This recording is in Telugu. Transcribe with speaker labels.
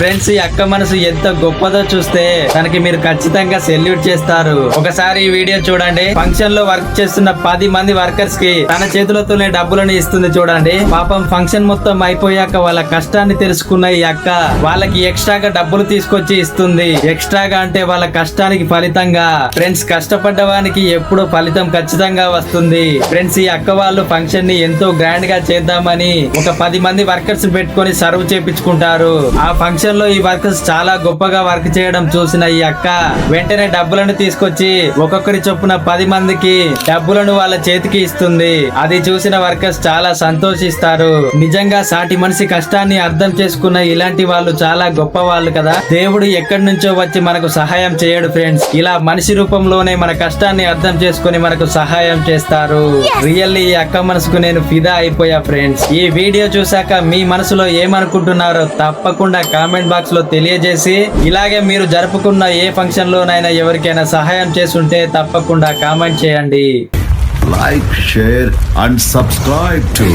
Speaker 1: ఫ్రెండ్స్, ఈ అక్క మనసు ఎంత గొప్పదో చూస్తే తనకి మీరు ఖచ్చితంగా సెల్యూట్ చేస్తారు. ఒకసారి ఈ వీడియో చూడండి. ఫంక్షన్ లో వర్క్ చేస్తున్న 10 మంది వర్కర్స్ కి తన చేతులతోనే డబ్బులను ఇస్తుంది చూడండి. పాపం ఫంక్షన్ మొత్తం అయిపోయాక వాళ్ళ కష్టాన్ని తెలుసుకున్న ఈ అక్క వాళ్ళకి ఎక్స్ట్రాగా డబ్బులు తీసుకొచ్చి ఇస్తుంది. ఎక్స్ట్రాగా అంటే వాళ్ళ కష్టానికి ఫలితంగా. ఫ్రెండ్స్, కష్టపడ్డవానికి ఎప్పుడు ఫలితం ఖచ్చితంగా వస్తుంది. ఫ్రెండ్స్, ఈ అక్క వాళ్ళు ఫంక్షన్ ని ఎంతో గ్రాండ్ గా చేద్దామని ఒక 10 మంది వర్కర్స్ పెట్టుకొని సర్వ్ చేపించుకుంటారు. ఆ ఫంక్షన్ లో ఈ వర్కర్స్ చాలా గొప్పగా వర్క్ చేయడం చూసిన ఈ అక్క వెంటనే డబ్బులను తీసుకొచ్చి ఒక్కొక్కరి చొప్పున 10 మందికి డబ్బులను వాళ్ళ చేతికి ఇస్తుంది. అది చూసిన వర్కర్స్ చాలా సంతోషిస్తారు. నిజంగా సాటి మనిషి కష్టాన్ని అర్థం చేసుకున్న ఇలాంటి వాళ్ళు చాలా గొప్ప వాళ్ళు కదా. దేవుడు ఎక్కడి నుంచో వచ్చి మనకు సహాయం చేయడు ఫ్రెండ్స్. ఇలా మనిషి రూపంలోనే మన కష్టాన్ని అర్థం చేసుకుని మనకు సహాయం చేస్తారు. రియల్లీ ఈ అక్క మనసుకు నేను ఫిదా అయిపోయా ఫ్రెండ్స్. ఈ వీడియో చూసాక మీ మనసులో ఏమనుకుంటున్నారో తప్పకుండా కామెంట్ బాక్స్ లో తెలియజేసి, ఇలాగే మీరు జరుపుకున్న ఏ ఫంక్షన్ లోనైనా ఎవరికైనా సహాయం చేసుంటే తప్పకుండా కామెంట్ చేయండి.
Speaker 2: Like, share and subscribe to